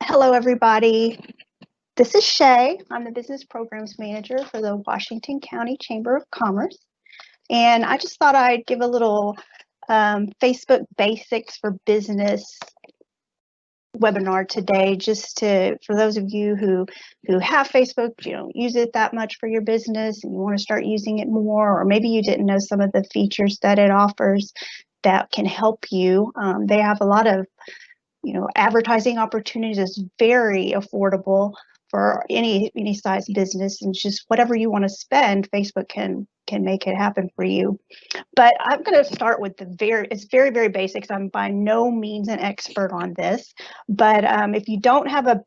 Hello, everybody. This is Shay. I'm the Business Programs Manager for the Washington County Chamber of Commerce. And I just thought I'd give a little Facebook Basics for Business webinar today, just for those of you who have Facebook, you don't use it that much for your business and you want to start using it more, or maybe you didn't know some of the features that it offers that can help you. They have a lot of advertising opportunities. Is very affordable for any size business, and just whatever you want to spend, Facebook can make it happen for you. But I'm going to start with it's very, very basics. I'm by no means an expert on this, but if you don't have a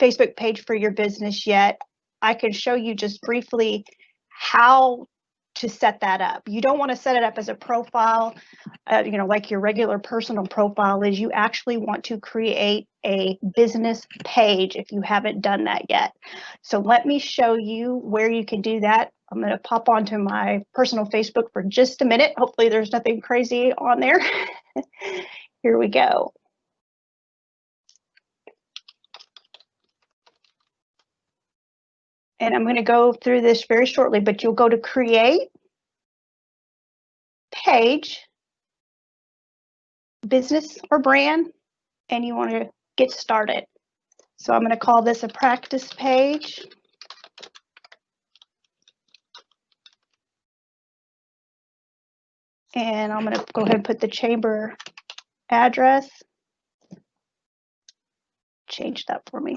Facebook page for your business yet, I can show you just briefly how to set that up. You don't want to set it up as a profile, like your regular personal profile is. You actually want to create a business page if you haven't done that yet. So let me show you where you can do that. I'm going to pop onto my personal Facebook for just a minute. Hopefully there's nothing crazy on there. Here we go. And I'm going to go through this very shortly, but you'll go to create page, business or brand, and you want to get started. So I'm going to call this a practice page. And I'm going to go ahead and put the chamber address. Change that for me.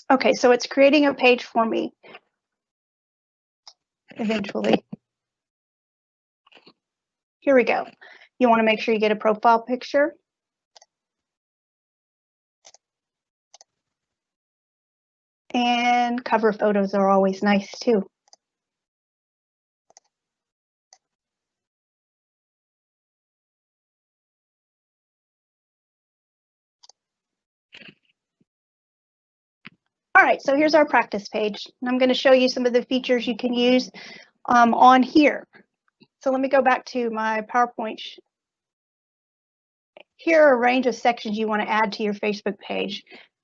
Okay, so it's creating a page for me eventually. Here we go. You want to make sure you get a profile picture. And cover photos are always nice too. All right, so here's our practice page. And I'm going to show you some of the features you can use on here. So let me go back to my PowerPoint. Here are a range of sections you want to add to your Facebook page.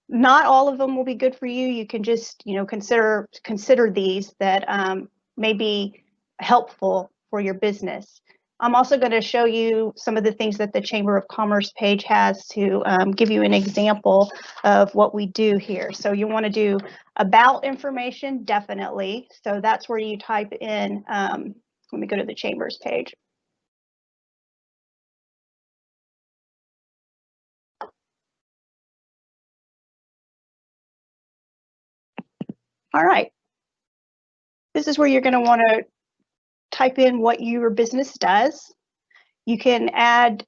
Not all of them will be good for you. You can just, consider these that may be helpful for your business. I'm also going to show you some of the things that the Chamber of Commerce page has to give you an example of what we do here. So you want to do about information, definitely. So that's where you type in, let me go to the Chamber's page. All right. This is where you're going to want to type in what your business does. You can add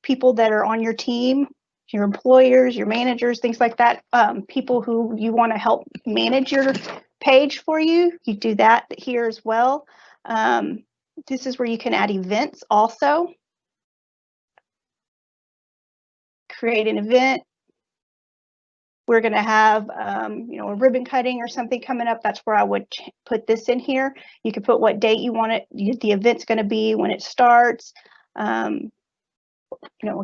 people that are on your team, your employers, your managers, things like that, people who you want to help manage your page for you. You do that here as well. This is where you can add events also. Create an event. We're going to have, a ribbon cutting or something coming up. That's where I would put this in here. You can put what date you want it, the event's going to be, when it starts, a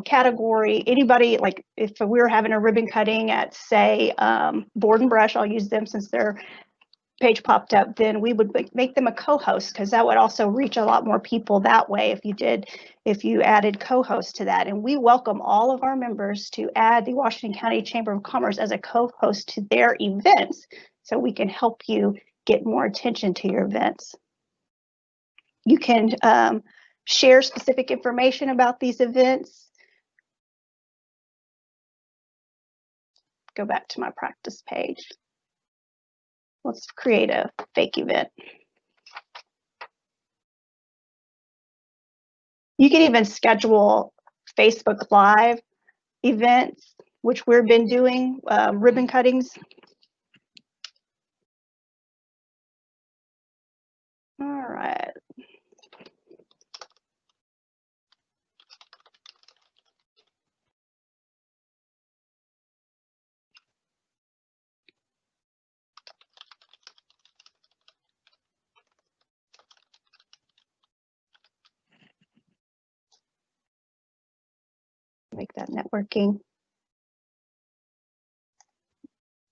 category. Anybody, like if we were having a ribbon cutting at, say, Board and Brush, I'll use them since their page popped up, then we would make them a co-host, because that would also reach a lot more people that way if you added co-host to that. And we welcome all of our members to add the Washington County Chamber of Commerce as a co-host to their events, so we can help you get more attention to your events. You can share specific information about these events. Go back to my practice page. Let's create a fake event. You can even schedule Facebook Live events, which we've been doing, ribbon cuttings. All right. make that networking.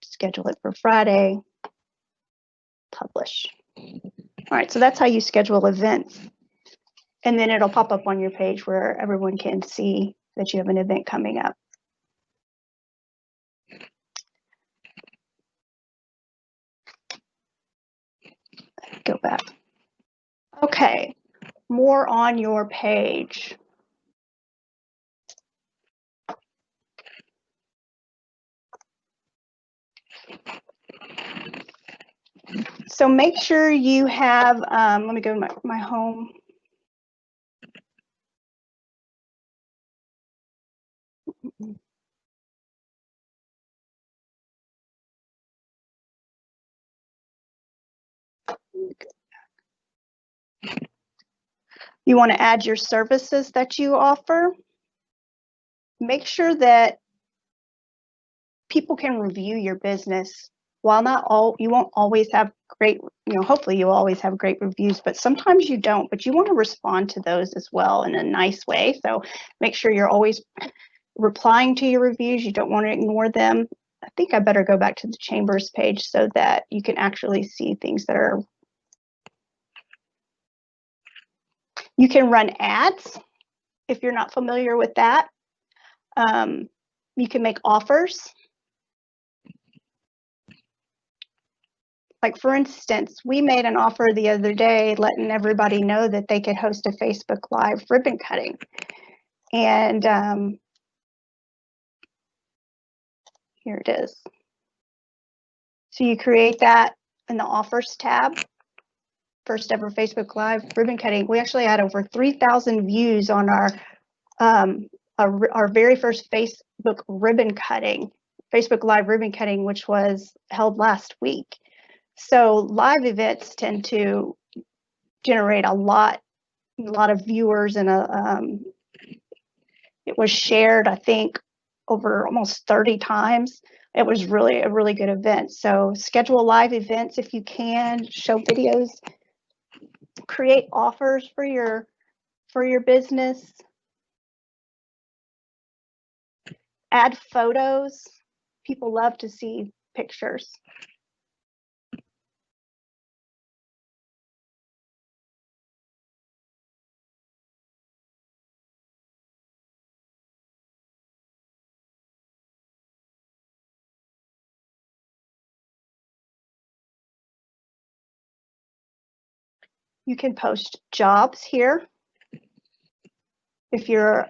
Schedule it for Friday. Publish. All right, so that's how you schedule events. And then it'll pop up on your page where everyone can see that you have an event coming up. Go back. Okay, more on your page. So make sure you have, let me go to my home. You want to add your services that you offer. Make sure that people can review your business. While you won't always have great, hopefully you'll always have great reviews, but sometimes you don't, but you want to respond to those as well in a nice way. So make sure you're always replying to your reviews. You don't want to ignore them. I think I better go back to the Chambers page so that you can actually see things that are. You can run ads if you're not familiar with that. You can make offers. Like for instance, we made an offer the other day letting everybody know that they could host a Facebook Live ribbon cutting. And here it is. So you create that in the offers tab. First ever Facebook Live ribbon cutting. We actually had over 3,000 views on our very first Facebook ribbon cutting, Facebook Live ribbon cutting, which was held last week. So live events tend to generate a lot of viewers, and it was shared, I think, over almost 30 times. It was really a really good event. So schedule live events if you can, show videos, create offers for your business, add photos. People love to see pictures. You can post jobs here. If you're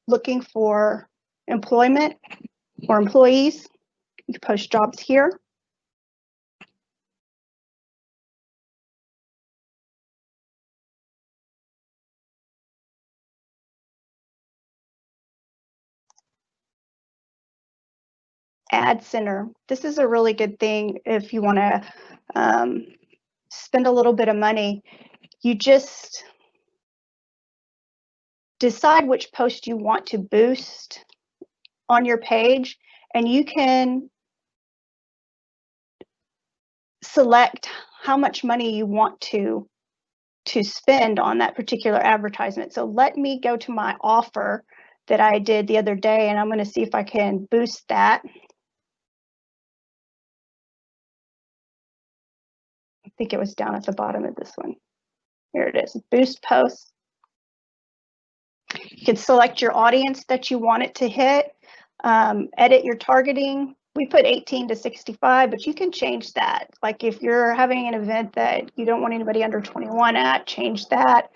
looking for employment or employees, you can post jobs here. Ad Center. This is a really good thing if you want to spend a little bit of money. You just decide which post you want to boost on your page, and you can select how much money you want to spend on that particular advertisement. So let me go to my offer that I did the other day, and I'm going to see if I can boost that. I think it was down at the bottom of this one. Here it is, boost posts. You can select your audience that you want it to hit, edit your targeting. We put 18 to 65, but you can change that. Like if you're having an event that you don't want anybody under 21 at, change that.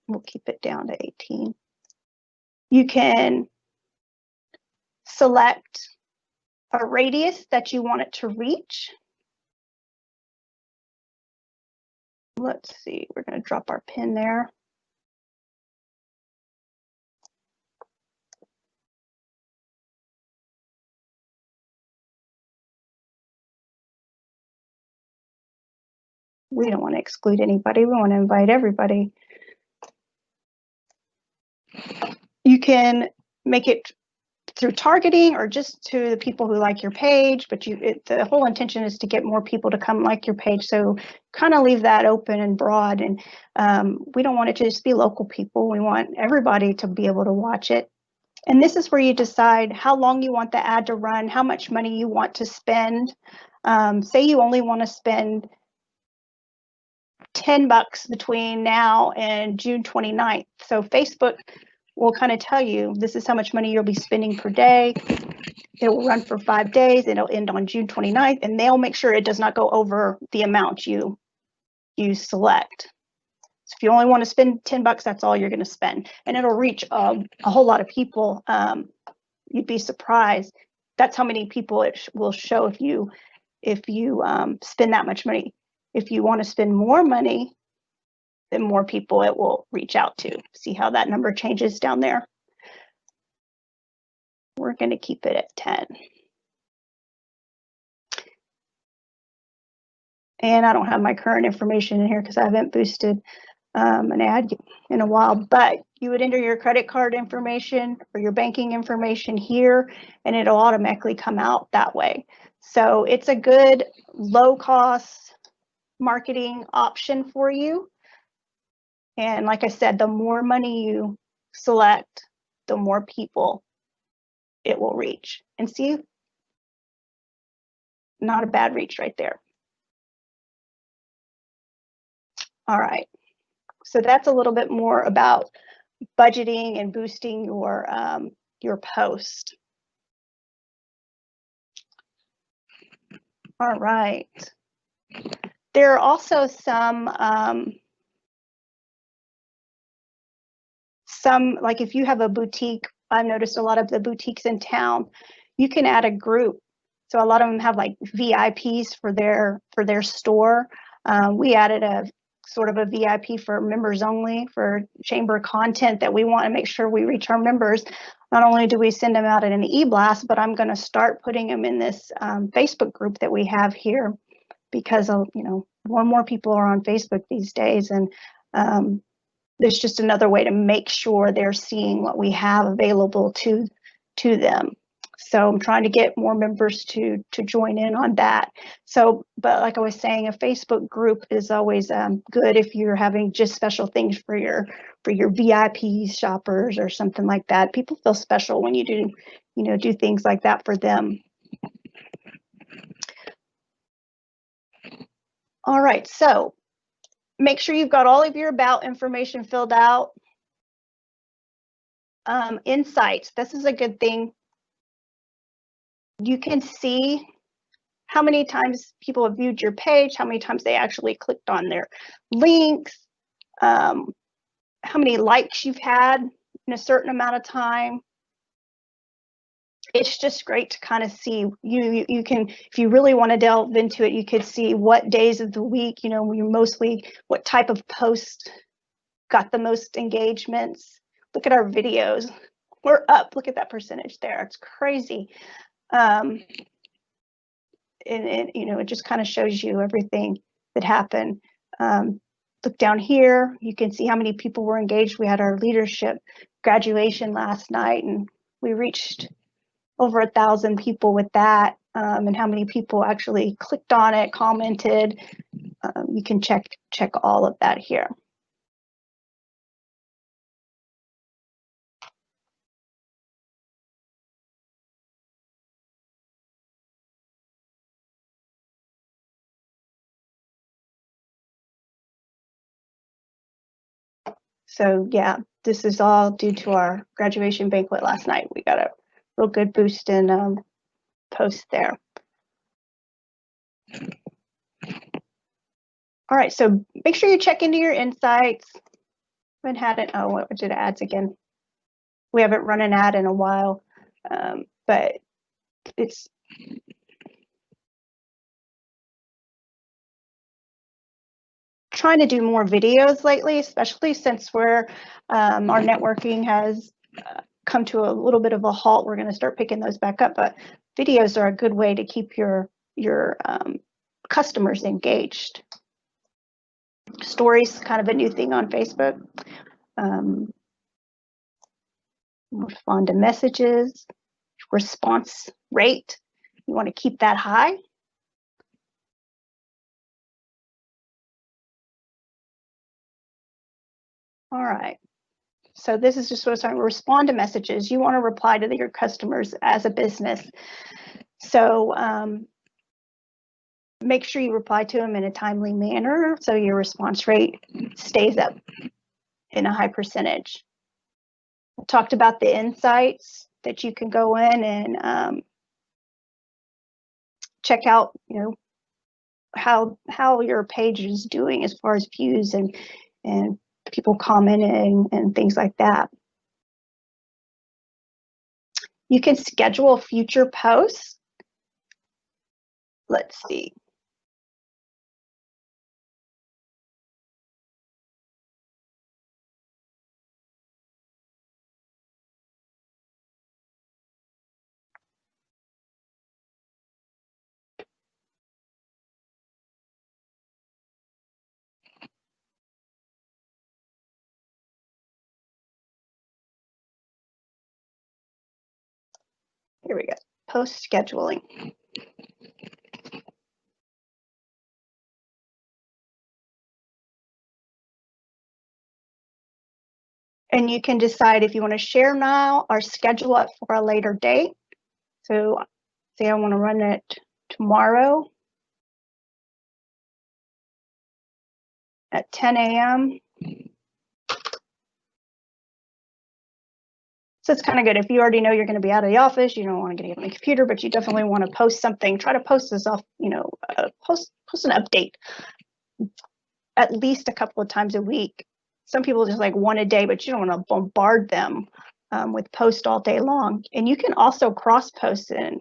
We'll keep it down to 18. You can select a radius that you want it to reach. Let's see, we're going to drop our pin there. We don't want to exclude anybody. We want to invite everybody. You can make it through targeting or just to the people who like your page, but the whole intention is to get more people to come like your page. So kind of leave that open and broad, and we don't want it to just be local people. We want everybody to be able to watch it. And this is where you decide how long you want the ad to run, how much money you want to spend. Say you only want to spend $10 between now and June 29th. So Facebook will kind of tell you this is how much money you'll be spending per day. It will run for 5 days. It'll end on June 29th, and they'll make sure it does not go over the amount you select. So if you only want to spend $10, that's all you're going to spend, and it'll reach a whole lot of people. You'd be surprised. That's how many people it will show if you spend that much money. If you want to spend more money, then more people it will reach out to. See how that number changes down there? We're going to keep it at 10. And I don't have my current information in here because I haven't boosted an ad in a while, but you would enter your credit card information or your banking information here, and it'll automatically come out that way. So it's a good low cost marketing option for you. And like I said, the more money you select, the more people it will reach. And see, not a bad reach right there. All right, so that's a little bit more about budgeting and boosting your post. All right, there are also some like if you have a boutique, I've noticed a lot of the boutiques in town, you can add a group. So a lot of them have like VIPs for their store. We added a sort of a VIP for members only for chamber content that we want to make sure we reach our members. Not only do we send them out in an e-blast, but I'm going to start putting them in this Facebook group that we have here, because more and more people are on Facebook these days, and there's just another way to make sure they're seeing what we have available to them. So I'm trying to get more members to join in on that. So, but like I was saying, a Facebook group is always good if you're having just special things for your VIP shoppers or something like that. People feel special when you do things like that for them. All right, so make sure you've got all of your about information filled out. Insights, this is a good thing. You can see how many times people have viewed your page, how many times they actually clicked on their links, how many likes you've had in a certain amount of time. It's just great to kind of see. You can, if you really want to delve into it, you could see what days of the week, what type of post got the most engagements. Look at our videos. We're up. Look at that percentage there. It's crazy. And it just kind of shows you everything that happened. Look down here, you can see how many people were engaged. We had our leadership graduation last night, and we reached over 1,000 people with that, and how many people actually clicked on it, commented. You can check all of that here. So yeah, this is all due to our graduation banquet last night. We got a real good boost in posts there. All right, so make sure you check into your insights. I haven't had it. Oh, what did ads again? We haven't run an ad in a while, but it's trying to do more videos lately, especially since our networking has come to a little bit of a halt. We're going to start picking those back up, but videos are a good way to keep your customers engaged. Stories, kind of a new thing on Facebook. Respond to messages. response rate. You want to keep that high. All right. So this is just what I'm saying. Respond to messages. You want to reply to your customers as a business. So make sure you reply to them in a timely manner so your response rate stays up in a high percentage. I talked about the insights that you can go in and check out, how your page is doing as far as views and people commenting and things like that. You can schedule future posts. Let's see. Here we go. Post scheduling. And you can decide if you want to share now or schedule it for a later date. So say I want to run it tomorrow at 10 a.m. So it's kind of good if you already know you're going to be out of the office, you don't want to get on the computer, but you definitely want to post something. Try to post this off, post an update at least a couple of times a week. Some people just like one a day, but you don't want to bombard them with posts all day long. And you can also cross post in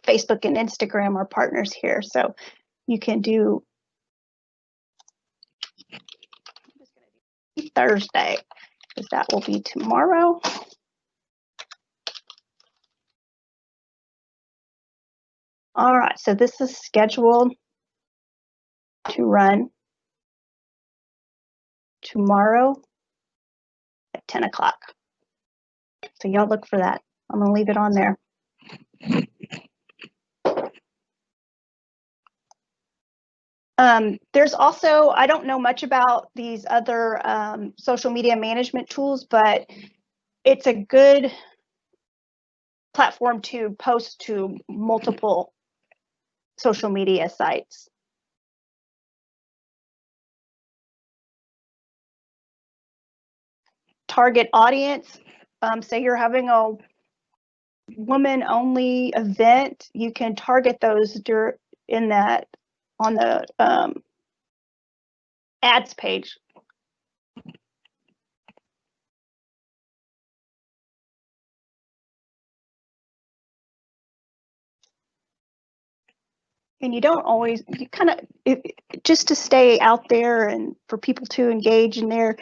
Facebook and Instagram are partners here. So you can do Thursday, because that will be tomorrow. All right, so this is scheduled to run tomorrow at 10 o'clock. So y'all look for that. I'm gonna leave it on there. There's also, I don't know much about these other social media management tools, but it's a good platform to post to multiple social media sites. Target audience, say you're having a woman-only event, you can target those in that on the ads page. And you don't always, you kind of, just to stay out there and for people to engage in there,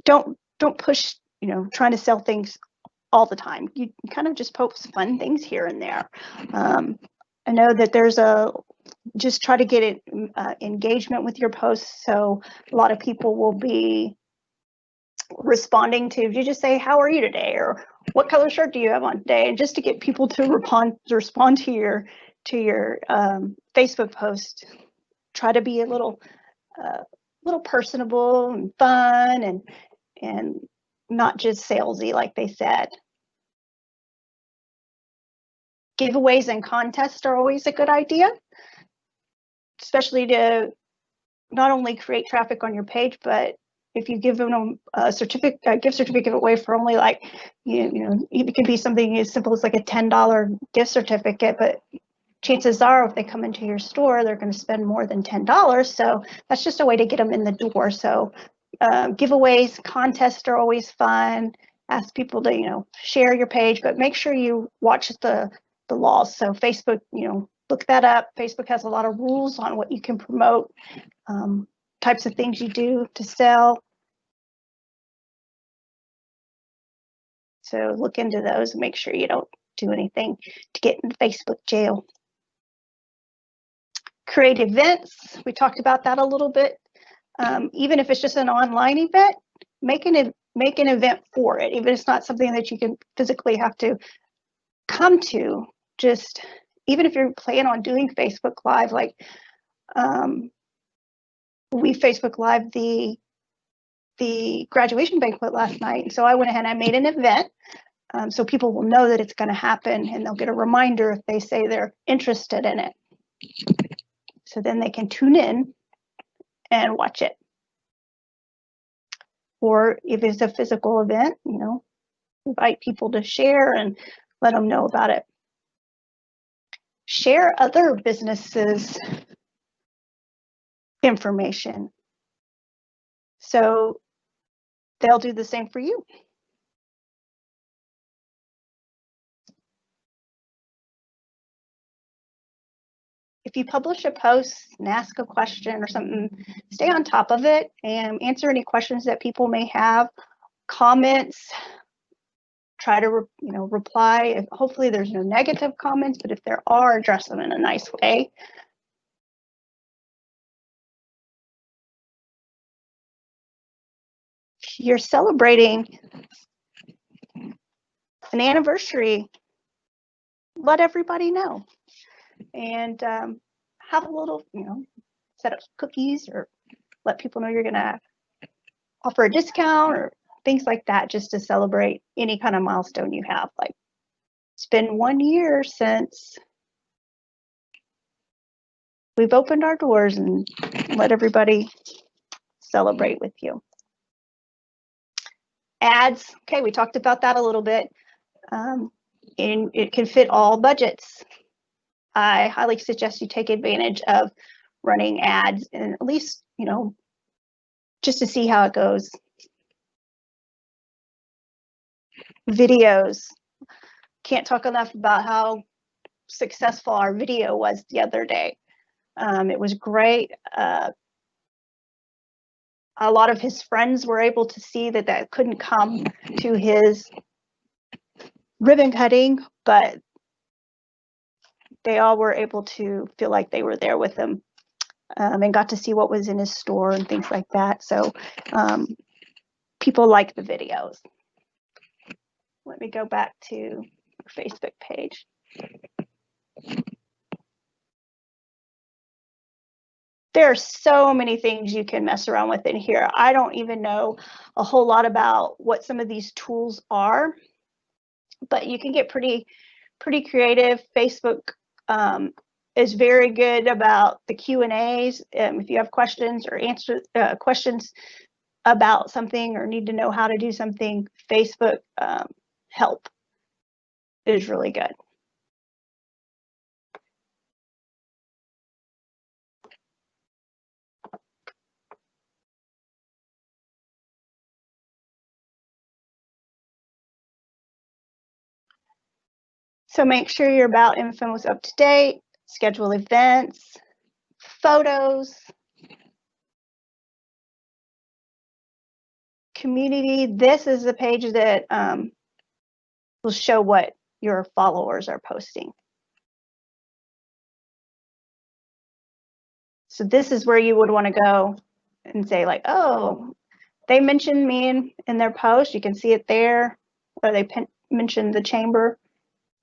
don't push, trying to sell things all the time. You kind of just post fun things here and there. I know that there's just try to get it engagement with your posts. So a lot of people will be responding to, you just say, how are you today? Or what color shirt do you have on today? And just to get people to respond to your Facebook post, try to be a little personable and fun and not just salesy, like they said. Giveaways and contests are always a good idea, especially to not only create traffic on your page, but if you give them a gift certificate away for only like, it could be something as simple as like a $10 gift certificate, but chances are if they come into your store, they're going to spend more than $10. So that's just a way to get them in the door. So giveaways, contests are always fun. Ask people to, share your page, but make sure you watch the laws. So Facebook, look that up. Facebook has a lot of rules on what you can promote, types of things you do to sell. So look into those and make sure you don't do anything to get in Facebook jail. Create events. We talked about that a little bit. Even if it's just an online event, make an event for it. Even if it's not something that you can physically have to come to. Just even if you're planning on doing Facebook Live, like we Facebook Live the graduation banquet last night. So I went ahead and I made an event so people will know that it's going to happen, and they'll get a reminder if they say they're interested in it. So then they can tune in and watch it. Or if it's a physical event, you know, invite people to share and let them know about it. Share other businesses' information. So they'll do the same for you. If you publish a post and ask a question or something, stay on top of it and answer any questions that people may have. Comments, try to reply. Hopefully there's no negative comments, but if there are, address them in a nice way. You're celebrating an anniversary, let everybody know, and have a little, set up cookies or let people know you're gonna offer a discount or things like that, just to celebrate any kind of milestone you have. Like, it's been 1 year since we've opened our doors, and let everybody celebrate with you. Ads, okay, we talked about that a little bit. And it can fit all budgets. I highly suggest you take advantage of running ads, and at least, just to see how it goes. Videos. Can't talk enough about how successful our video was the other day. It was great. A lot of his friends were able to see that couldn't come to his ribbon cutting, but they all were able to feel like they were there with him, and got to see what was in his store and things like that. So people like the videos. Let me go back to our Facebook page. There are so many things you can mess around with in here. I don't even know a whole lot about what some of these tools are, but you can get pretty creative. Facebook is very good about the Q&As. If you have questions or questions about something or need to know how to do something, Facebook help is really good. So make sure your about info is up to date, schedule events, photos, community. This is the page that will show what your followers are posting. So this is where you would want to go and say like, oh, they mentioned me in their post. You can see it there, or they mentioned the chamber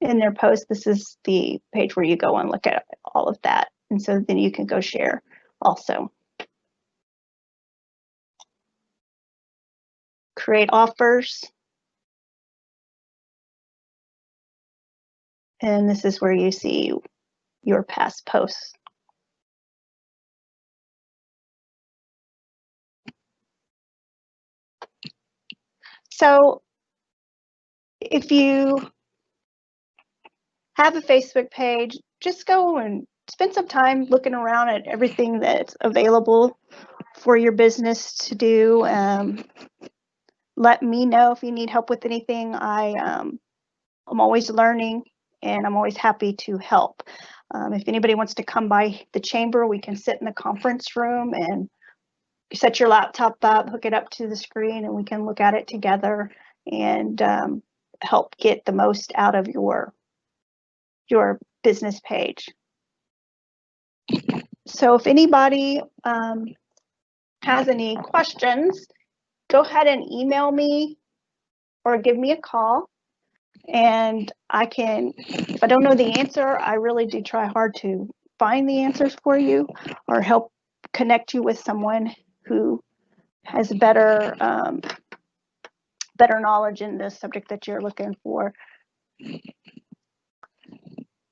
in their post. This is the page where you go and look at all of that. And so then you can go share also. Create offers. And this is where you see your past posts. So if you have a Facebook page, just go and spend some time looking around at everything that's available for your business to do. Let me know if you need help with anything. I'm always learning, and I'm always happy to help. If anybody wants to come by the chamber, we can sit in the conference room and set your laptop up, hook it up to the screen, and we can look at it together and help get the most out of your business page. So if anybody has any questions, go ahead and email me or give me a call. And I can, if I don't know the answer, I really do try hard to find the answers for you or help connect you with someone who has better knowledge in the subject that you're looking for.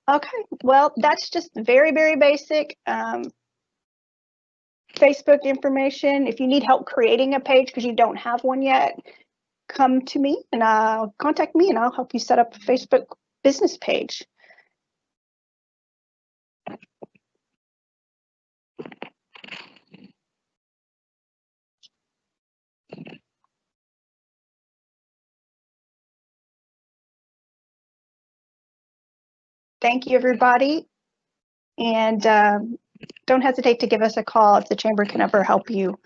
Okay, well, that's just very, very basic Facebook information. If you need help creating a page because you don't have one yet, come to me and contact me and I'll help you set up a Facebook business page. Thank you, everybody. And don't hesitate to give us a call if the chamber can ever help you